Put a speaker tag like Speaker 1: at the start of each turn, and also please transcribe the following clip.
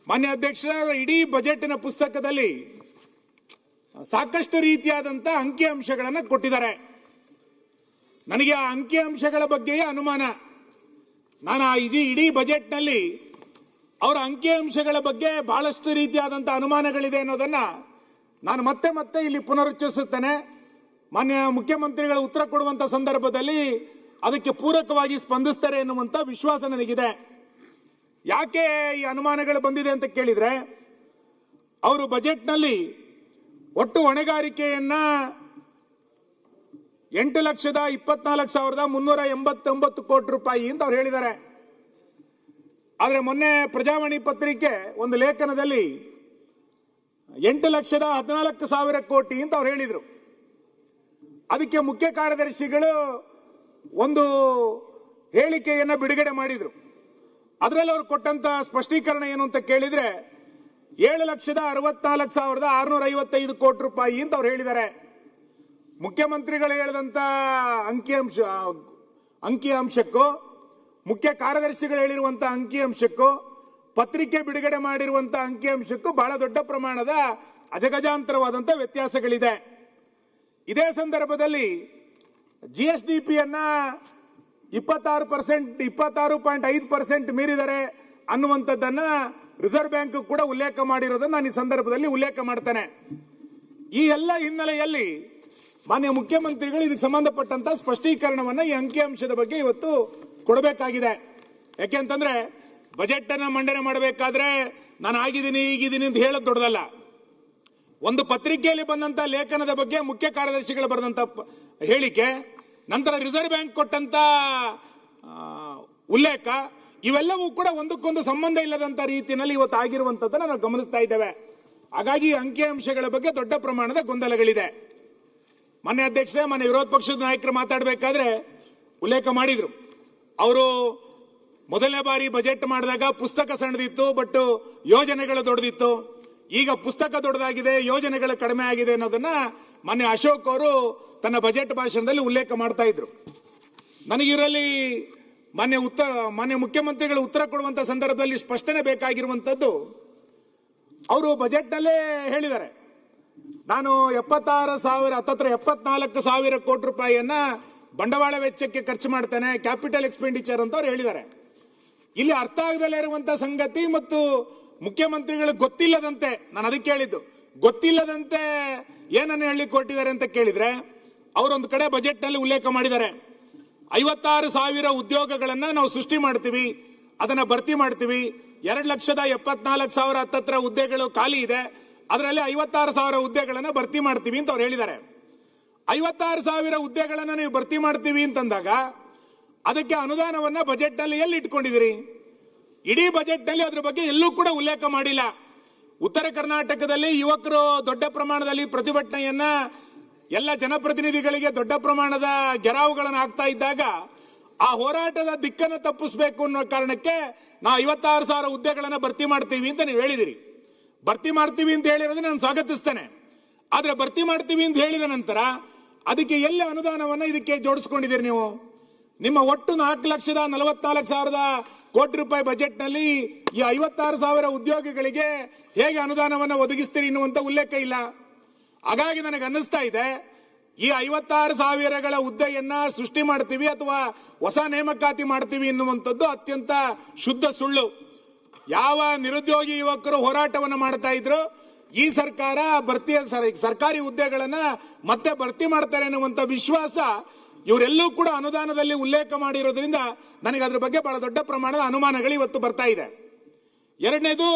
Speaker 1: ಮಾನ್ಯ ಅಧ್ಯಕ್ಷರ, ಇಡೀ ಬಜೆಟ್ನ ಪುಸ್ತಕದಲ್ಲಿ ಸಾಕಷ್ಟು ರೀತಿಯಾದಂತಹ ಅಂಕಿಅಂಶಗಳನ್ನು ಕೊಟ್ಟಿದ್ದಾರೆ. ನನಗೆ ಆ ಅಂಕಿಅಂಶಗಳ ಬಗ್ಗೆಯೇ ಅನುಮಾನ. ನಾನು ಇಡೀ ಬಜೆಟ್ನಲ್ಲಿ ಅವರ ಅಂಕಿಅಂಶಗಳ ಬಗ್ಗೆ ಬಹಳಷ್ಟು ರೀತಿಯಾದಂತಹ ಅನುಮಾನಗಳಿದೆ ಅನ್ನೋದನ್ನ ನಾನು ಮತ್ತೆ ಮತ್ತೆ ಇಲ್ಲಿ ಪುನರುಚ್ಚರಿಸುತ್ತೇನೆ. ಮಾನ್ಯ ಮುಖ್ಯಮಂತ್ರಿಗಳು ಉತ್ತರ ಕೊಡುವಂತ ಸಂದರ್ಭದಲ್ಲಿ ಅದಕ್ಕೆ ಪೂರಕವಾಗಿ ಸ್ಪಂದಿಸ್ತಾರೆ ಎನ್ನುವಂತ ವಿಶ್ವಾಸ ನನಗಿದೆ. ಯಾಕೆ ಈ ಅನುಮಾನಗಳು ಬಂದಿದೆ ಅಂತ ಕೇಳಿದ್ರೆ, ಅವರು ಬಜೆಟ್ನಲ್ಲಿ ಒಟ್ಟು ಹೊಣೆಗಾರಿಕೆಯನ್ನ 8,24,389 ಕೋಟಿ ರೂಪಾಯಿ ಅಂತ ಅವ್ರು ಹೇಳಿದ್ದಾರೆ. ಆದರೆ ಮೊನ್ನೆ ಪ್ರಜಾವಾಣಿ ಪತ್ರಿಕೆ ಒಂದು ಲೇಖನದಲ್ಲಿ 8,14,000 ಕೋಟಿ ಅಂತ ಅವ್ರು ಹೇಳಿದ್ರು. ಅದಕ್ಕೆ ಮುಖ್ಯ ಕಾರ್ಯದರ್ಶಿಗಳು ಒಂದು ಹೇಳಿಕೆಯನ್ನ ಬಿಡುಗಡೆ ಮಾಡಿದ್ರು. ಅದರಲ್ಲಿ ಅವರು ಕೊಟ್ಟಂತ ಸ್ಪಷ್ಟೀಕರಣ ಏನು ಅಂತ ಕೇಳಿದ್ರೆ 7,64,655 ಕೋಟಿ ರೂಪಾಯಿ ಅಂತ ಅವ್ರು ಹೇಳಿದ್ದಾರೆ. ಮುಖ್ಯಮಂತ್ರಿಗಳು ಹೇಳಿದಂತ ಅಂಕಿಅಂಶಕ್ಕೂ ಮುಖ್ಯ ಕಾರ್ಯದರ್ಶಿಗಳು ಹೇಳಿರುವಂತ ಅಂಕಿಅಂಶಕ್ಕೂ ಪತ್ರಿಕೆ ಬಿಡುಗಡೆ ಮಾಡಿರುವಂತ ಅಂಕಿಅಂಶಕ್ಕೂ ಬಹಳ ದೊಡ್ಡ ಪ್ರಮಾಣದ ಅಜಗಜಾಂತರವಾದಂತ ವ್ಯತ್ಯಾಸಗಳಿದೆ. ಇದೇ ಸಂದರ್ಭದಲ್ಲಿ GSDPಯನ್ನ 26.5% ಮೀರಿದರೆ ಅನ್ನುವಂಥದ್ದನ್ನ ರಿಸರ್ವ್ ಬ್ಯಾಂಕ್ ಕೂಡ ಉಲ್ಲೇಖ ಮಾಡಿರೋದನ್ನ ನಾನು ಈ ಸಂದರ್ಭದಲ್ಲಿ ಉಲ್ಲೇಖ ಮಾಡ್ತೇನೆ. ಈ ಎಲ್ಲ ಹಿನ್ನೆಲೆಯಲ್ಲಿ ಮಾನ್ಯ ಮುಖ್ಯಮಂತ್ರಿಗಳು ಇದಕ್ಕೆ ಸಂಬಂಧಪಟ್ಟಂತ ಸ್ಪಷ್ಟೀಕರಣವನ್ನ ಈ ಅಂಕಿಅಂಶದ ಬಗ್ಗೆ ಇವತ್ತು ಕೊಡಬೇಕಾಗಿದೆ. ಯಾಕೆಂತಂದ್ರೆ ಬಜೆಟ್ ಅನ್ನ ಮಂಡನೆ ಮಾಡಬೇಕಾದ್ರೆ ನಾನು ಆಗಿದ್ದೀನಿ ಈಗಿದ್ದೀನಿ ಅಂತ ಹೇಳೋದು ದೊಡ್ಡದಲ್ಲ. ಒಂದು ಪತ್ರಿಕೆಯಲ್ಲಿ ಬಂದಂತ ಲೇಖನದ ಬಗ್ಗೆ ಮುಖ್ಯ ಕಾರ್ಯದರ್ಶಿಗಳು ಬರೆದಂತ ಹೇಳಿಕೆ, ನಂತರ ರಿಸರ್ವ್ ಬ್ಯಾಂಕ್ ಕೊಟ್ಟಂತ ಉಲ್ಲೇಖ, ಇವೆಲ್ಲವೂ ಕೂಡ ಒಂದಕ್ಕೊಂದು ಸಂಬಂಧ ಇಲ್ಲದಂತ ರೀತಿಯಲ್ಲಿ ಇವತ್ತು ಆಗಿರುವಂತದ್ದನ್ನು ನಾವು ಗಮನಿಸ್ತಾ ಇದ್ದೇವೆ. ಹಾಗಾಗಿ ಅಂಕಿಅಂಶಗಳ ಬಗ್ಗೆ ದೊಡ್ಡ ಪ್ರಮಾಣದ ಗೊಂದಲಗಳಿದೆ. ಮಾನ್ಯ ಅಧ್ಯಕ್ಷರೇ, ಮಾನ್ಯ ವಿರೋಧ ಪಕ್ಷದ ನಾಯಕರು ಮಾತಾಡಬೇಕಾದ್ರೆ ಉಲ್ಲೇಖ ಮಾಡಿದ್ರು. ಅವರು ಮೊದಲನೇ ಬಾರಿ ಬಜೆಟ್ ಮಾಡಿದಾಗ ಪುಸ್ತಕ ಸಣ್ಣದಿತ್ತು, ಬಟ್ ಯೋಜನೆಗಳು ದೊಡ್ಡದಿತ್ತು. ಈಗ ಪುಸ್ತಕ ದೊಡ್ಡದಾಗಿದೆ, ಯೋಜನೆಗಳು ಕಡಿಮೆ ಆಗಿದೆ ಅನ್ನೋದನ್ನ ಮಾನ್ಯ ಅಶೋಕ್ ಅವರು ತನ್ನ ಬಜೆಟ್ ಭಾಷಣದಲ್ಲಿ ಉಲ್ಲೇಖ ಮಾಡ್ತಾ ಇದ್ರು. ನನಗಿರಲ್ಲಿ ಮಾನ್ಯ ಮುಖ್ಯಮಂತ್ರಿಗಳು ಉತ್ತರ ಕೊಡುವಂತ ಸಂದರ್ಭದಲ್ಲಿ ಸ್ಪಷ್ಟನೆ ಬೇಕಾಗಿರುವಂತದ್ದು, ಅವರು ಬಜೆಟ್ನಲ್ಲೇ ಹೇಳಿದ್ದಾರೆ, ನಾನು 74,000 ಕೋಟಿ ರೂಪಾಯಿಯನ್ನ ಬಂಡವಾಳ ವೆಚ್ಚಕ್ಕೆ ಖರ್ಚು ಮಾಡ್ತೇನೆ, ಕ್ಯಾಪಿಟಲ್ ಎಕ್ಸ್ಪೆಂಡಿಚರ್ ಅಂತ ಅವ್ರು ಹೇಳಿದ್ದಾರೆ. ಇಲ್ಲಿ ಅರ್ಥ ಆಗದಲ್ಲೇ ಇರುವಂತಹ ಸಂಗತಿ ಮತ್ತು ಮುಖ್ಯಮಂತ್ರಿಗಳಿಗೆ ಗೊತ್ತಿಲ್ಲದಂತೆ, ನಾನು ಅದಕ್ಕೆ ಹೇಳಿದ್ದು, ಗೊತ್ತಿಲ್ಲದಂತೆ ಏನನ್ನು ಹೇಳಿ ಕೊಟ್ಟಿದ್ದಾರೆ ಅಂತ ಕೇಳಿದ್ರೆ, ಅವರೊಂದು ಕಡೆ ಬಜೆಟ್ ನಲ್ಲಿ ಉಲ್ಲೇಖ ಮಾಡಿದ್ದಾರೆ, 56,000 ಉದ್ಯೋಗಗಳನ್ನ ನಾವು ಸೃಷ್ಟಿ ಮಾಡ್ತೀವಿ, ಅದನ್ನ ಭರ್ತಿ ಮಾಡ್ತೀವಿ, 2,74,000 ಹತ್ತತ್ರ ಹುದ್ದೆಗಳು ಖಾಲಿ ಇದೆ, ಅದರಲ್ಲಿ 56,000 ಹುದ್ದೆಗಳನ್ನ ಭರ್ತಿ ಮಾಡ್ತೀವಿ ಅಂತ ಅವ್ರು ಹೇಳಿದ್ದಾರೆ. 56,000 ಹುದ್ದೆಗಳನ್ನ ನೀವು ಭರ್ತಿ ಮಾಡ್ತೀವಿ ಅಂತಂದಾಗ ಅದಕ್ಕೆ ಅನುದಾನವನ್ನ ಬಜೆಟ್ ನಲ್ಲಿ ಎಲ್ಲಿ ಇಟ್ಕೊಂಡಿದ್ದೀರಿ? ಇಡೀ ಬಜೆಟ್ ನಲ್ಲಿ ಅದ್ರ ಬಗ್ಗೆ ಎಲ್ಲೂ ಕೂಡ ಉಲ್ಲೇಖ ಮಾಡಿಲ್ಲ. ಉತ್ತರ ಕರ್ನಾಟಕದಲ್ಲಿ ಯುವಕರು ದೊಡ್ಡ ಪ್ರಮಾಣದಲ್ಲಿ ಪ್ರತಿಭಟನೆಯನ್ನ, ಎಲ್ಲ ಜನಪ್ರತಿನಿಧಿಗಳಿಗೆ ದೊಡ್ಡ ಪ್ರಮಾಣದ ಗೆರಾವುಗಳನ್ನು ಹಾಕ್ತಾ ಇದ್ದಾಗ ಆ ಹೋರಾಟದ ದಿಕ್ಕನ್ನು ತಪ್ಪಿಸಬೇಕು ಅನ್ನೋ ಕಾರಣಕ್ಕೆ ನಾವು 56,000 ಹುದ್ದೆಗಳನ್ನ ಭರ್ತಿ ಮಾಡ್ತೀವಿ ಅಂತ ನೀವು ಹೇಳಿದಿರಿ. ಭರ್ತಿ ಮಾಡ್ತೀವಿ ಅಂತ ಹೇಳಿರೋದು ನಾನು ಸ್ವಾಗತಿಸ್ತೇನೆ. ಆದ್ರೆ ಭರ್ತಿ ಮಾಡ್ತೀವಿ ಅಂತ ಹೇಳಿದ ನಂತರ ಅದಕ್ಕೆ ಎಲ್ಲಿ ಅನುದಾನವನ್ನ ಇದಕ್ಕೆ ಜೋಡಿಸ್ಕೊಂಡಿದ್ದೀರಿ ನೀವು? ನಿಮ್ಮ ಒಟ್ಟು 4,44,000 ಕೋಟಿ ರೂಪಾಯಿ ಬಜೆಟ್ ನಲ್ಲಿ ಈ 56,000 ಉದ್ಯೋಗಿಗಳಿಗೆ ಹೇಗೆ ಅನುದಾನವನ್ನ ಒದಗಿಸ್ತೀರಿ ಎನ್ನುವಂತ ಉಲ್ಲೇಖ ಇಲ್ಲ. ಹಾಗಾಗಿ ನನಗೆ ಅನ್ನಿಸ್ತಾ ಇದೆ, ಈ 56,000 ಹುದ್ದೆಯನ್ನ ಸೃಷ್ಟಿ ಮಾಡ್ತೀವಿ ಅಥವಾ ಹೊಸ ನೇಮಕಾತಿ ಮಾಡ್ತೀವಿ ಎನ್ನುವಂಥದ್ದು ಅತ್ಯಂತ ಶುದ್ಧ ಸುಳ್ಳು. ಯಾವ ನಿರುದ್ಯೋಗಿ ಯುವಕರು ಹೋರಾಟವನ್ನು ಮಾಡ್ತಾ ಇದ್ರು, ಈ ಸರ್ಕಾರ ಸರ್ಕಾರಿ ಹುದ್ದೆಗಳನ್ನ ಮತ್ತೆ ಭರ್ತಿ ಮಾಡ್ತಾರೆ ಅನ್ನುವಂತ ವಿಶ್ವಾಸ ಇವರೆಲ್ಲೂ ಕೂಡ ಅನುದಾನದಲ್ಲಿ ಉಲ್ಲೇಖ ಮಾಡಿರೋದ್ರಿಂದ ನನಗೆ ಅದ್ರ ಬಗ್ಗೆ ಬಹಳ ದೊಡ್ಡ ಪ್ರಮಾಣದ ಅನುಮಾನಗಳು ಇವತ್ತು ಬರ್ತಾ ಇದೆ. ಎರಡನೇದು,